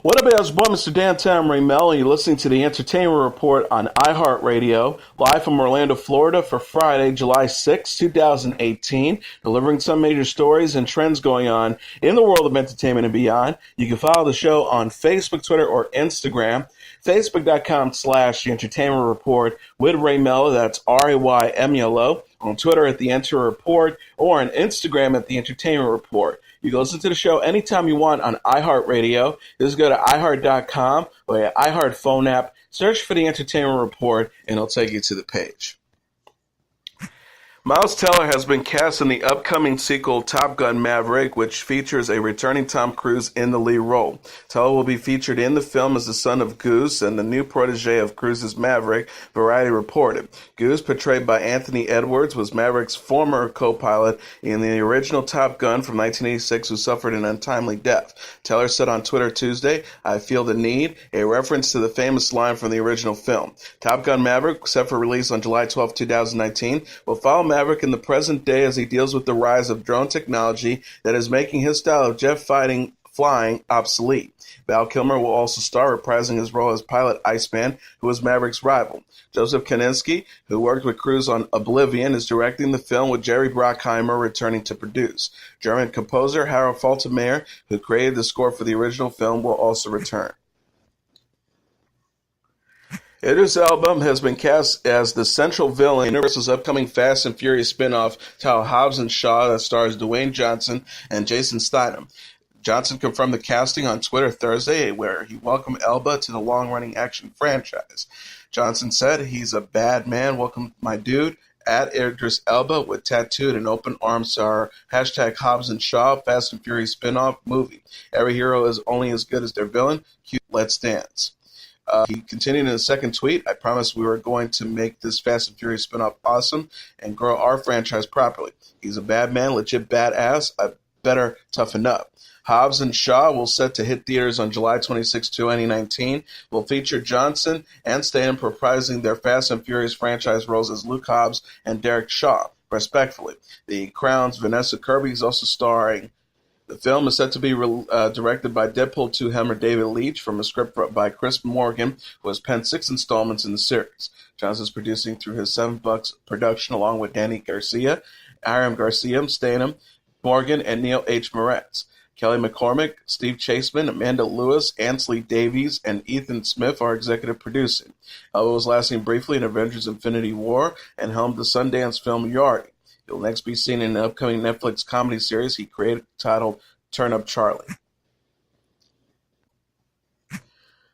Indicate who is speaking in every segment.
Speaker 1: What up, it's boy, Mr. Dan Melo, and you're listening to the Entertainment Report on iHeartRadio, live from Orlando, Florida for Friday, July 6, 2018, delivering some major stories and trends going on in the world of entertainment and beyond. You can follow the show on Facebook, Twitter, or Instagram. Facebook.com/The Entertainment Report with Ray Melo, that's RAYMELO, on Twitter at The Enter Report, or on Instagram at The Entertainment Report. You can listen to the show anytime you want on iHeartRadio. Just go to iHeart.com or your iHeart phone app, search for The Entertainment Report, and it'll take you to the page. Miles Teller has been cast in the upcoming sequel Top Gun Maverick, which features a returning Tom Cruise in the lead role. Teller will be featured in the film as the son of Goose and the new protege of Cruise's Maverick, Variety reported. Goose, portrayed by Anthony Edwards, was Maverick's former co-pilot in the original Top Gun from 1986 who suffered an untimely death. Teller said on Twitter Tuesday, "I feel the need," a reference to the famous line from the original film. Top Gun Maverick, set for release on July 12, 2019, will follow Maverick in the present day as he deals with the rise of drone technology that is making his style of jet flying obsolete. Val Kilmer will also star, reprising his role as pilot Iceman, who was Maverick's rival. Joseph Kosinski, who worked with Cruise on Oblivion, is directing the film with Jerry Bruckheimer returning to produce. German composer Harold Faltermeyer, who created the score for the original film, will also return. Idris Elba has been cast as the central villain in Universal's upcoming Fast and Furious spin-off titled Hobbs and Shaw that stars Dwayne Johnson and Jason Statham. Johnson confirmed the casting on Twitter Thursday, where he welcomed Elba to the long-running action franchise. Johnson said, "He's a bad man. Welcome, my dude." At Idris Elba with tattooed and open arms to our hashtag Hobbs and Shaw Fast and Furious spin-off movie. Every hero is only as good as their villain. Cue Let's Dance. He continued in a second tweet, "I promised we were going to make this Fast and Furious spinoff awesome and grow our franchise properly. He's a bad man, legit badass. I better toughen up." Hobbs and Shaw will set to hit theaters on July 26, 2019. Will feature Johnson and Statham reprising their Fast and Furious franchise roles as Luke Hobbs and Derek Shaw, respectively. The Crown's Vanessa Kirby is also starring. The film is set to be directed by Deadpool 2 hammer David Leitch from a script by Chris Morgan, who has penned 6 installments in the series. Johnson is producing through his 7 Bucks production along with Danny Garcia, Aram Garcia, Statham, Morgan, and Neil H. Moretz. Kelly McCormick, Steve Chaseman, Amanda Lewis, Ansley Davies, and Ethan Smith are executive producing. Elba was last seen briefly in Avengers Infinity War and helmed the Sundance film Yardy. He'll next be seen in an upcoming Netflix comedy series he created titled Turn Up Charlie.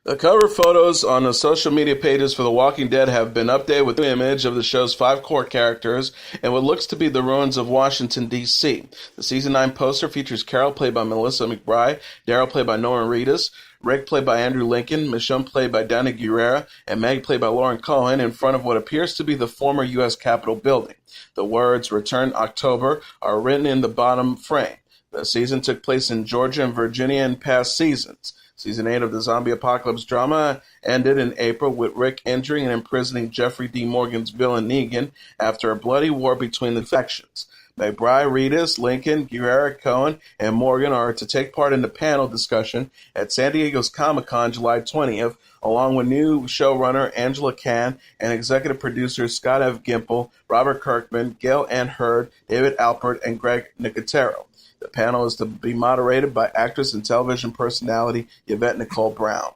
Speaker 1: The cover photos on the social media pages for The Walking Dead have been updated with an image of the show's 5 core characters and what looks to be the ruins of Washington, D.C. The Season 9 poster features Carol, played by Melissa McBride, Daryl, played by Norman Reedus, Rick, played by Andrew Lincoln, Michonne, played by Danny Guerrera, and Meg, played by Lauren Cohen, in front of what appears to be the former U.S. Capitol building. The words, "Return October," are written in the bottom frame. The season took place in Georgia and Virginia in past seasons. Season 8 of the zombie apocalypse drama ended in April with Rick injuring and imprisoning Jeffrey D. Morgan's villain Negan after a bloody war between the factions. McBride, Reedus, Lincoln, Guerrera, Cohen, and Morgan are to take part in the panel discussion at San Diego's Comic-Con July 20th, along with new showrunner Angela Khan and executive producers Scott F. Gimple, Robert Kirkman, Gail Ann Hurd, David Alpert, and Greg Nicotero. The panel is to be moderated by actress and television personality Yvette Nicole Brown.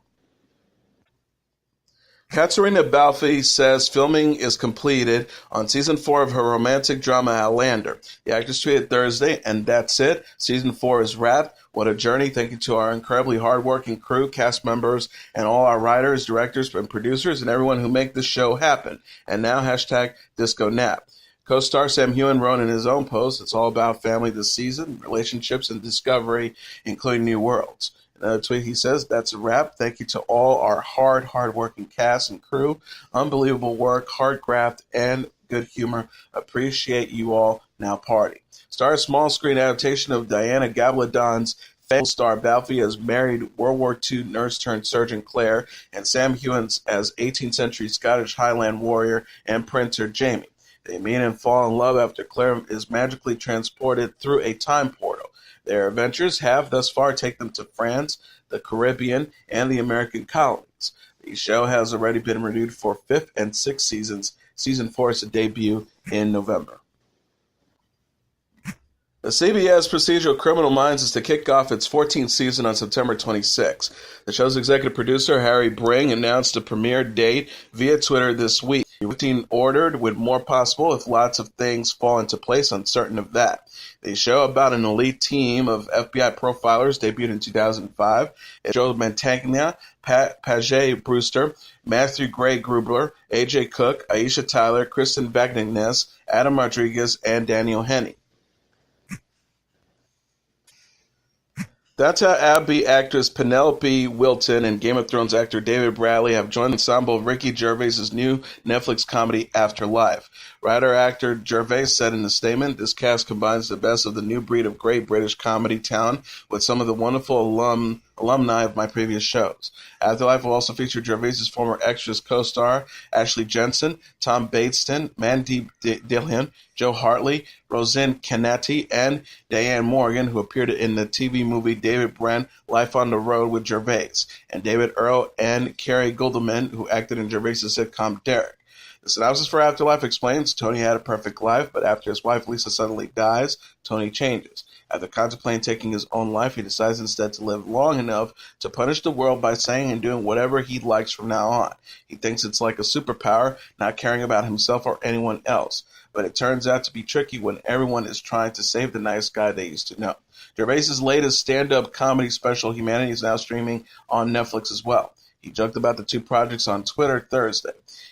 Speaker 1: Katarina Balfe says filming is completed on Season 4 of her romantic drama Outlander. The actress tweeted Thursday, "And that's it. Season 4 is wrapped. What a journey. Thank you to our incredibly hardworking crew, cast members, and all our writers, directors, and producers, and everyone who make this show happen. And now, hashtag Disco Nap." Co-star Sam Heughan wrote in his own post, "It's all about family this season, relationships, and discovery, including new worlds." In another tweet, he says, "That's a wrap. Thank you to all our hard-working cast and crew. Unbelievable work, hard graft, and good humor. Appreciate you all. Now party." Star small screen adaptation of Diana Gabaldon's Fable star Balfe as married World War II nurse-turned-surgeon Claire, and Sam Heughan as 18th century Scottish Highland warrior and printer Jamie. They meet and fall in love after Claire is magically transported through a time portal. Their adventures have thus far taken them to France, the Caribbean, and the American colonies. The show has already been renewed for 5th and 6th seasons. Season 4 is to debut in November. The CBS procedural Criminal Minds is to kick off its 14th season on September 26. The show's executive producer, Harry Bring, announced a premiere date via Twitter this week. 15 ordered, with more possible if lots of things fall into place. Uncertain of that. The show about an elite team of FBI profilers debuted in 2005. It showed Mantegna, Paget Brewster, Matthew Gray Grubler, A.J. Cook, Aisha Tyler, Kristen Bagnanes, Adam Rodriguez, and Daniel Henney. Downton Abbey actress Penelope Wilton and Game of Thrones actor David Bradley have joined the ensemble of Ricky Gervais's new Netflix comedy Afterlife. Writer-actor Gervais said in a statement, "This cast combines the best of the new breed of great British comedy talent with some of the wonderful alumni of my previous shows. Afterlife will also feature Gervais's former extras co-star Ashley Jensen, Tom Bateston, Mandy Dillon, Joe Hartley, Roseanne Canati, and Diane Morgan, who appeared in the TV movie David Brent, Life on the Road with Gervais, and David Earl and Carrie Gulderman, who acted in Gervais's sitcom Derek. The synopsis for Afterlife explains, Tony had a perfect life, but after his wife Lisa suddenly dies, Tony changes. After contemplating taking his own life, he decides instead to live long enough to punish the world by saying and doing whatever he likes from now on. He thinks it's like a superpower, not caring about himself or anyone else. But it turns out to be tricky when everyone is trying to save the nice guy they used to know. Gervais's latest stand-up comedy special, Humanity, is now streaming on Netflix as well. He joked about the two projects on Twitter Thursday.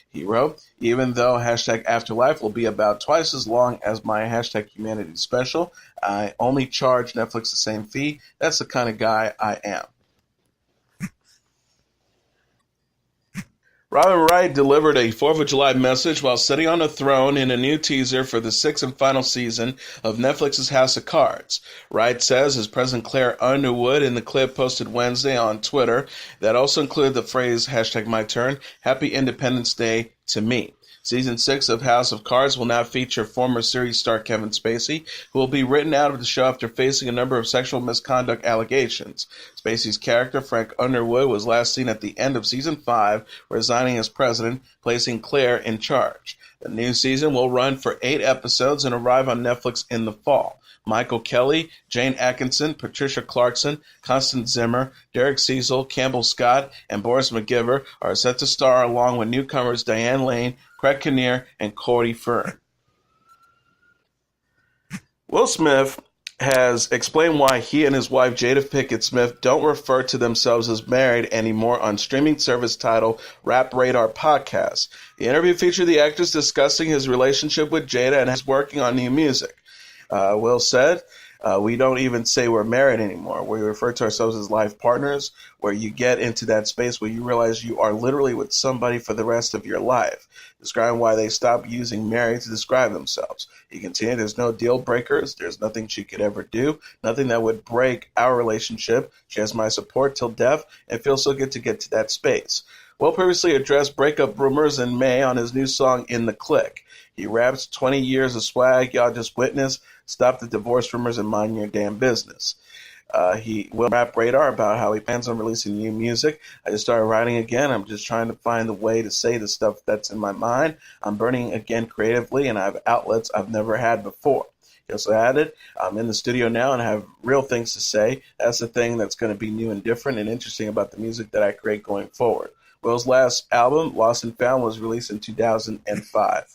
Speaker 1: He wrote, "Even though #Afterlife will be about twice as long as my #Humanity special, I only charge Netflix the same fee. That's the kind of guy I am." Robin Wright delivered a 4th of July message while sitting on a throne in a new teaser for the 6th and final season of Netflix's House of Cards. Wright says, as President Claire Underwood in the clip posted Wednesday on Twitter, that also included the phrase #MyTurn, Happy Independence Day to me. Season 6 of House of Cards will now feature former series star Kevin Spacey, who will be written out of the show after facing a number of sexual misconduct allegations. Spacey's character, Frank Underwood, was last seen at the end of Season 5, resigning as president, placing Claire in charge. The new season will run for 8 episodes and arrive on Netflix in the fall. Michael Kelly, Jane Atkinson, Patricia Clarkson, Constance Zimmer, Derek Cecil, Campbell Scott, and Boris McGiver are set to star along with newcomers Diane Lane, Craig Kinnear, and Cody Fern. Will Smith has explained why he and his wife Jada Pinkett Smith don't refer to themselves as married anymore on streaming service titled Rap Radar Podcast. The interview featured the actress discussing his relationship with Jada and his working on new music. Will said, "We don't even say we're married anymore. We refer to ourselves as life partners, where you get into that space where you realize you are literally with somebody for the rest of your life," describing why they stopped using married to describe themselves. He continued, "There's no deal breakers. There's nothing she could ever do, nothing that would break our relationship. She has my support till death, and it feels so good to get to that space." Will previously addressed breakup rumors in May on his new song, In the Click. He raps, 20 years of swag, y'all just witness. Stop the divorce rumors and mind your damn business. He will rap Radar about how he plans on releasing new music. "I just started writing again. I'm just trying to find the way to say the stuff that's in my mind. I'm burning again creatively, and I have outlets I've never had before." He also added, "I'm in the studio now and have real things to say. That's the thing that's going to be new and different and interesting about the music that I create going forward." Will's last album, Lost and Found, was released in 2005.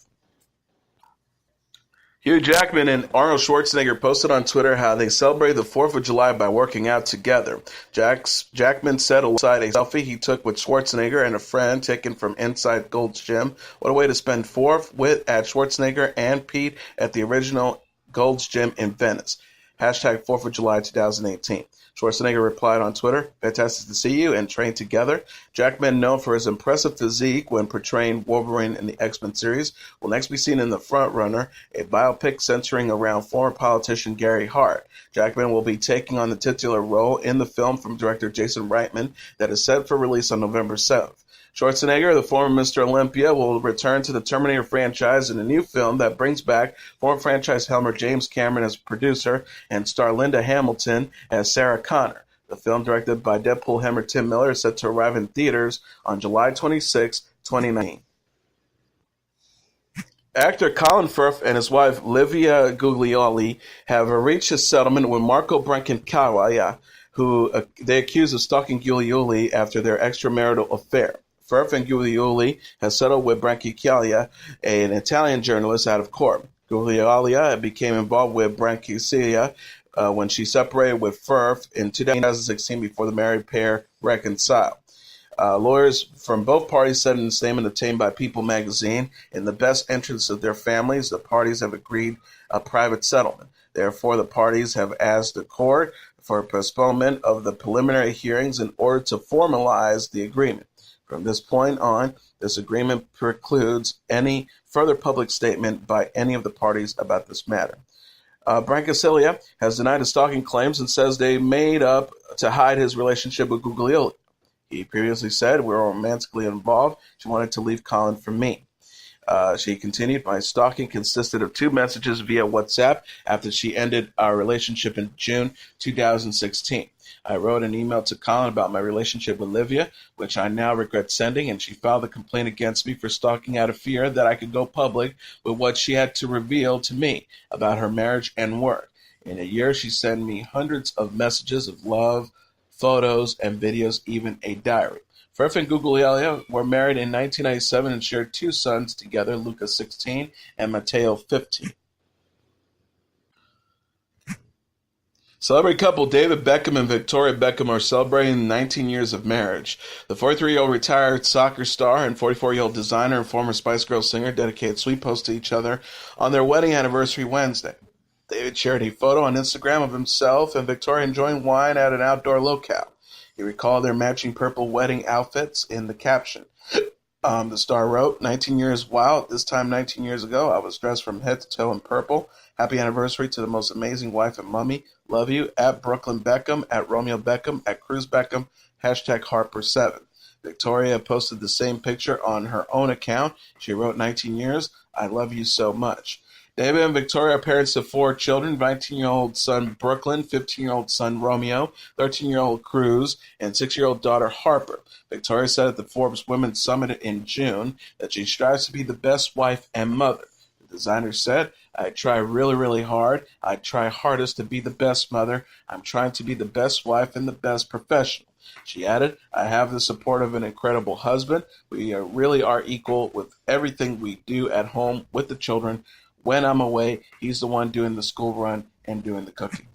Speaker 1: Hugh Jackman and Arnold Schwarzenegger posted on Twitter how they celebrated the 4th of July by working out together. Jackman said alongside a selfie he took with Schwarzenegger and a friend taken from inside Gold's Gym, "What a way to spend 4th with at Schwarzenegger and Pete at the original Gold's Gym in Venice. #4th of July 2018. Schwarzenegger replied on Twitter, "Fantastic to see you and train together." Jackman, known for his impressive physique when portraying Wolverine in the X-Men series, will next be seen in The Front Runner, a biopic centering around former politician Gary Hart. Jackman will be taking on the titular role in the film from director Jason Reitman that is set for release on November 7th. Schwarzenegger, the former Mr. Olympia, will return to the Terminator franchise in a new film that brings back former franchise helmer James Cameron as producer and star Linda Hamilton as Sarah Connor. The film, directed by Deadpool hammer Tim Miller, is set to arrive in theaters on July 26, 2019. Actor Colin Firth and his wife Livia Guglielmi have reached a settlement with Marco Brancalia, who they accuse of stalking Guglielmi after their extramarital affair. Firth and Guglielmi has settled with Brancalia, an Italian journalist, out of court. Guglielmi became involved with Brancalia when she separated with Firth in 2016 before the married pair reconciled. Lawyers from both parties said in a statement obtained by People magazine, in the best interests of their families, the parties have agreed a private settlement. Therefore, the parties have asked the court for postponement of the preliminary hearings in order to formalize the agreement. From this point on, this agreement precludes any further public statement by any of the parties about this matter. Brancalia has denied his stalking claims and says they made up to hide his relationship with Guglielmi. He previously said, "We were romantically involved. She wanted to leave Colin for me." She continued, "My stalking consisted of 2 messages via WhatsApp after she ended our relationship in June 2016. I wrote an email to Colin about my relationship with Livia, which I now regret sending, and she filed a complaint against me for stalking out of fear that I could go public with what she had to reveal to me about her marriage and work. In a year, she sent me hundreds of messages of love, photos, and videos, even a diary." Firth and Guglielmi were married in 1997 and shared 2 sons together, Luca 16 and Matteo 15. Celebrity couple David Beckham and Victoria Beckham are celebrating 19 years of marriage. The 43-year-old retired soccer star and 44-year-old designer and former Spice Girls singer dedicated sweet posts to each other on their wedding anniversary Wednesday. David shared a photo on Instagram of himself and Victoria enjoying wine at an outdoor locale. He recalled their matching purple wedding outfits in the caption. The star wrote, 19 years, wow, this time 19 years ago, I was dressed from head to toe in purple. Happy anniversary to the most amazing wife and mummy. Love you. At Brooklyn Beckham, at Romeo Beckham, at Cruz Beckham, #Harper7. Victoria posted the same picture on her own account. She wrote, 19 years, I love you so much. David and Victoria are parents of 4 children, 19-year-old son Brooklyn, 15-year-old son Romeo, 13-year-old Cruz, and 6-year-old daughter Harper. Victoria said at the Forbes Women's Summit in June that she strives to be the best wife and mother. The designer said, I try really, really hard. I try hardest to be the best mother. I'm trying to be the best wife and the best professional. She added, I have the support of an incredible husband. We really are equal with everything we do at home with the children. When I'm away, he's the one doing the school run and doing the cooking.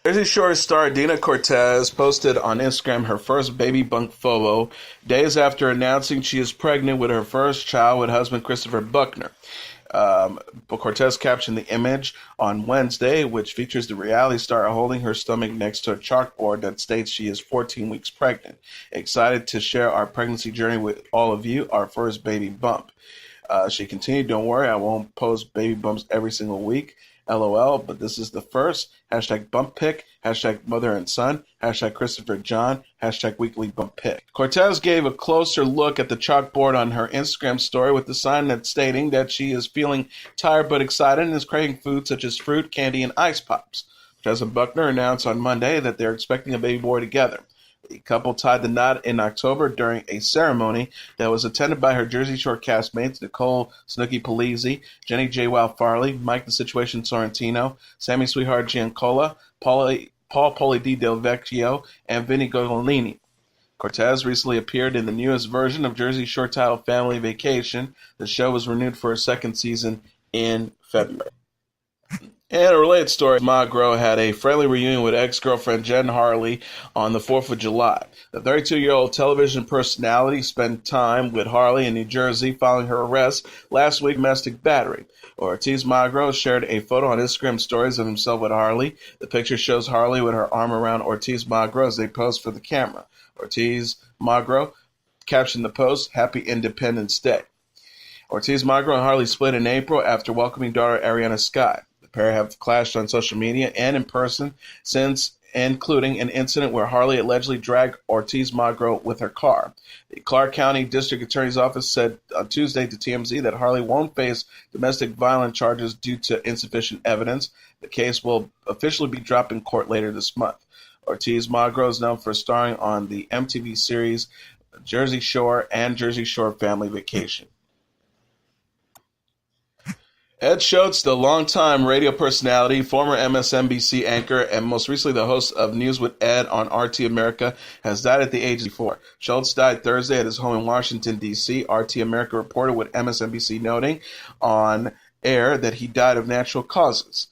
Speaker 1: Jersey Shore star Dina Cortez posted on Instagram her first baby bump photo days after announcing she is pregnant with her first child with husband Christopher Buckner. Cortez captioned the image on Wednesday, which features the reality star holding her stomach next to a chalkboard that states she is 14 weeks pregnant. Excited to share our pregnancy journey with all of you, our first baby bump. She continued, don't worry, I won't post baby bumps every single week. LOL, but this is the first. #bump pic, #mother and son, #Christopher John, #weekly bump pic. Cortez gave a closer look at the chalkboard on her Instagram story with the sign that's stating that she is feeling tired but excited and is craving food such as fruit, candy, and ice pops. Cortez and Buckner announced on Monday that they're expecting a baby boy together. The couple tied the knot in October during a ceremony that was attended by her Jersey Shore castmates Nicole Snooki Polizzi, Jenny J. Wow Farley, Mike the Situation Sorrentino, Sammy Sweetheart Giancola, Paul Poli Di Del Vecchio, and Vinny Gogolini. Cortez recently appeared in the newest version of Jersey Shore titled Family Vacation. The show was renewed for a second season in February. And a related story, Magro had a friendly reunion with ex-girlfriend Jen Harley on the 4th of July. The 32-year-old television personality spent time with Harley in New Jersey following her arrest last week for domestic battery. Ortiz Magro shared a photo on Instagram stories of himself with Harley. The picture shows Harley with her arm around Ortiz Magro as they pose for the camera. Ortiz Magro captioned the post, Happy Independence Day. Ortiz Magro and Harley split in April after welcoming daughter Ariana Scott. The pair have clashed on social media and in person since including an incident where Harley allegedly dragged Ortiz Magro with her car. The Clark County District Attorney's Office said on Tuesday to TMZ that Harley won't face domestic violence charges due to insufficient evidence. The case will officially be dropped in court later this month. Ortiz Magro is known for starring on the MTV series Jersey Shore and Jersey Shore Family Vacation. Ed Schultz, the longtime radio personality, former MSNBC anchor, and most recently the host of News with Ed on RT America, has died at the age of 64. Schultz died Thursday at his home in Washington, D.C. RT America reported with MSNBC noting on air that he died of natural causes.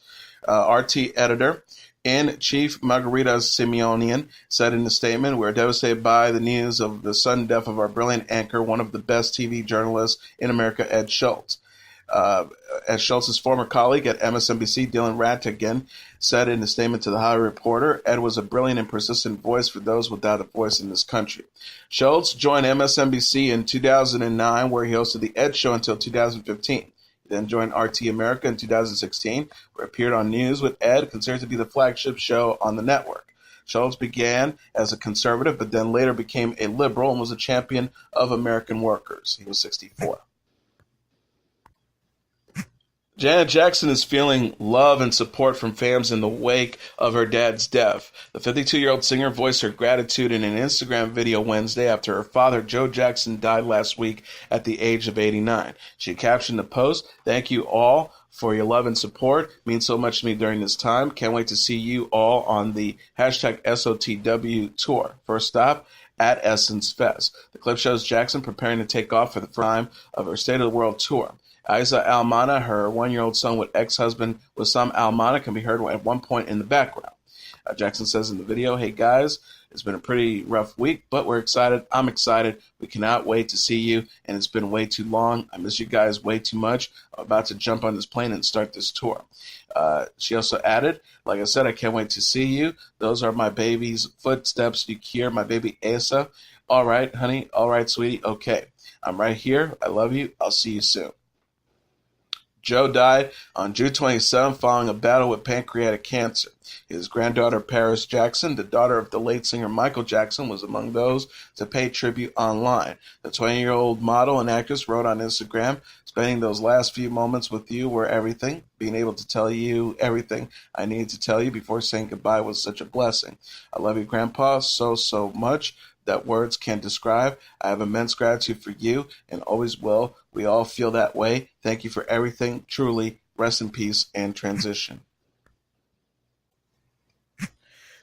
Speaker 1: RT editor-in-chief Margarita Simeonian said in a statement, "We're devastated by the news of the sudden death of our brilliant anchor, one of the best TV journalists in America, Ed Schultz." As Schultz's former colleague at MSNBC, Dylan Ratigan, said in a statement to the Hollywood Reporter, Ed was a brilliant and persistent voice for those without a voice in this country. Schultz joined MSNBC in 2009, where he hosted The Ed Show until 2015. He then joined RT America in 2016, where he appeared on News with Ed, considered to be the flagship show on the network. Schultz began as a conservative, but then later became a liberal and was a champion of American workers. He was 64. Janet Jackson is feeling love and support from fans in the wake of her dad's death. The 52-year-old singer voiced her gratitude in an Instagram video Wednesday after her father, Joe Jackson, died last week at the age of 89. She captioned the post, "Thank you all for your love and support. It means so much to me during this time. Can't wait to see you all on the #SOTW tour. First stop, at Essence Fest." The clip shows Jackson preparing to take off for the first time of her State of the World tour. Isa Almana, her one-year-old son with ex-husband Wissam Almana, can be heard at one point in the background. Jackson says in the video, "Hey guys, it's been a pretty rough week, but we're excited. I'm excited. We cannot wait to see you, and it's been way too long. I miss you guys way too much. I'm about to jump on this plane and start this tour." She also added, "Like I said, I can't wait to see you. Those are my baby's footsteps. You hear my baby Asa. All right, honey. All right, sweetie. Okay. I'm right here. I love you. I'll see you soon." Joe died on June 27 following a battle with pancreatic cancer. His granddaughter, Paris Jackson, the daughter of the late singer Michael Jackson, was among those to pay tribute online. The 20-year-old model and actress wrote on Instagram, "Spending those last few moments with you were everything. Being able to tell you everything I needed to tell you before saying goodbye was such a blessing. I love you, Grandpa, so much that words can't describe. I have immense gratitude for you and always will. We all feel that way. Thank you for everything. Truly, rest in peace and transition."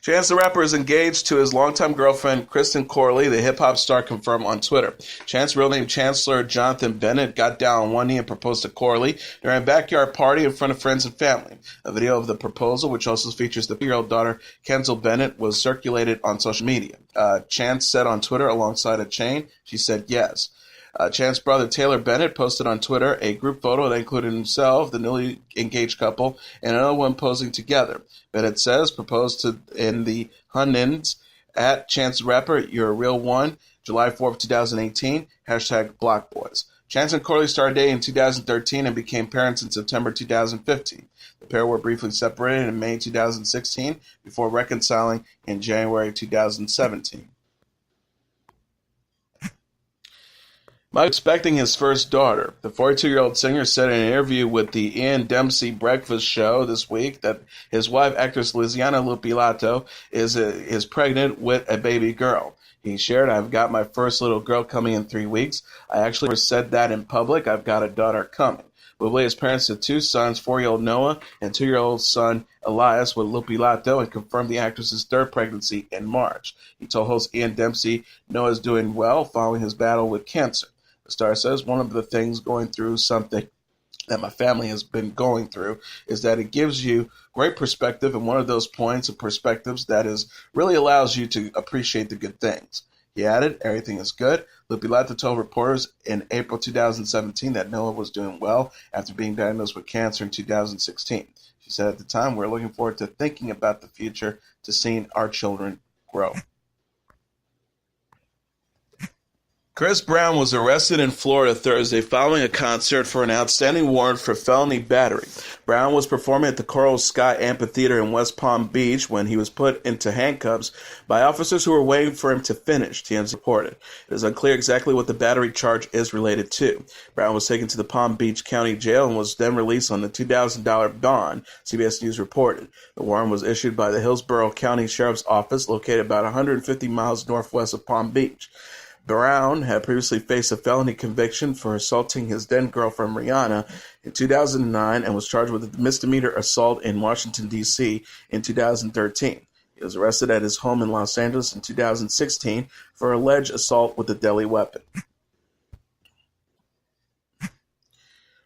Speaker 1: Chance the Rapper is engaged to his longtime girlfriend, Kristen Corley, the hip-hop star confirmed on Twitter. Chance's real name, Chancellor Jonathan Bennett, got down on one knee and proposed to Corley during a backyard party in front of friends and family. A video of the proposal, which also features the 3-year-old daughter, Kenzel Bennett, was circulated on social media. Chance said on Twitter alongside a chain, she said yes. Chance's brother Taylor Bennett posted on Twitter a group photo that included himself, the newly engaged couple, and another one posing together. Bennett says, "Proposed to in the Hunnins at Chance the Rapper, you're a real one, July 4th, 2018, #BlockBoys." Chance and Corley started dating in 2013 and became parents in September 2015. The pair were briefly separated in May 2016 before reconciling in January 2017. Mike expecting his first daughter. The 42-year-old singer said in an interview with the Ian Dempsey Breakfast Show this week that his wife, actress Lizzie Pilato, is pregnant with a baby girl. He shared, "I've got my first little girl coming in 3 weeks. I actually never said that in public. I've got a daughter coming." Bublé is parents to 2 sons, 4-year-old Noah and 2-year-old son Elias with Lupilato, and confirmed the actress's 3rd pregnancy in March. He told host Ian Dempsey Noah is doing well following his battle with cancer. The star says, "One of the things going through something that my family has been going through is that it gives you great perspective, and one of those points of perspectives that is really allows you to appreciate the good things." He added, "Everything is good." Lupilato told reporters in April 2017 that Noah was doing well after being diagnosed with cancer in 2016. She said at the time, "We're looking forward to thinking about the future, to seeing our children grow." Chris Brown was arrested in Florida Thursday following a concert for an outstanding warrant for felony battery. Brown was performing at the Coral Sky Amphitheater in West Palm Beach when he was put into handcuffs by officers who were waiting for him to finish, TMZ reported. It is unclear exactly what the battery charge is related to. Brown was taken to the Palm Beach County Jail and was then released on the $2,000 bond, CBS News reported. The warrant was issued by the Hillsborough County Sheriff's Office, located about 150 miles northwest of Palm Beach. Brown had previously faced a felony conviction for assaulting his then-girlfriend Rihanna in 2009 and was charged with a misdemeanor assault in Washington, D.C. in 2013. He was arrested at his home in Los Angeles in 2016 for alleged assault with a deadly weapon.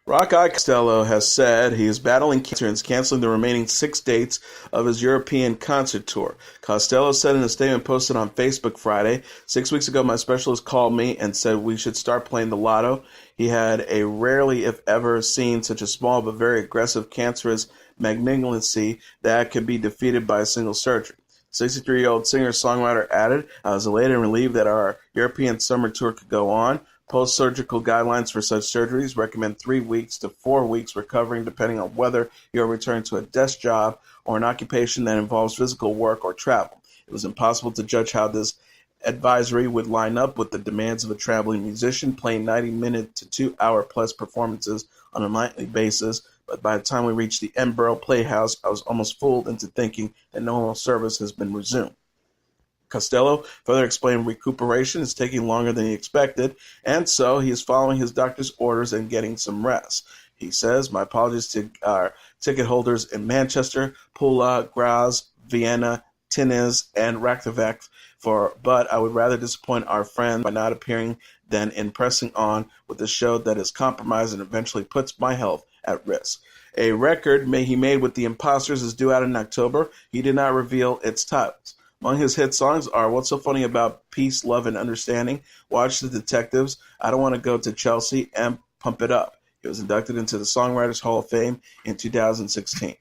Speaker 1: Rock icon Costello has said he is battling cancer and is canceling the remaining 6 dates of his European concert tour. Costello said in a statement posted on Facebook Friday, 6 weeks ago my specialist called me and said we should start playing the lotto. He had a rarely if ever seen such a small but very aggressive cancerous malignancy that could be defeated by a single surgery. 63-year-old singer-songwriter added, I was elated and relieved that our European summer tour could go on. Post-surgical guidelines for such surgeries recommend 3 weeks to 4 weeks recovering depending on whether you're returning to a desk job or an occupation that involves physical work or travel. It was impossible to judge how this advisory would line up with the demands of a traveling musician playing 90-minute to 2-hour-plus performances on a nightly basis, but by the time we reached the Edinburgh Playhouse, I was almost fooled into thinking that normal service has been resumed. Costello further explained recuperation is taking longer than he expected, and so he is following his doctor's orders and getting some rest. He says, my apologies to our ticket holders in Manchester, Pula, Graz, Vienna, Tinez, and Reykjavik, but I would rather disappoint our friends by not appearing than in pressing on with a show that is compromised and eventually puts my health at risk. A record he made with the Imposters is due out in October. He did not reveal its titles. Among his hit songs are What's So Funny About Peace, Love, and Understanding, Watch the Detectives, I Don't Want to Go to Chelsea, and Pump It Up. He was inducted into the Songwriters Hall of Fame in 2016.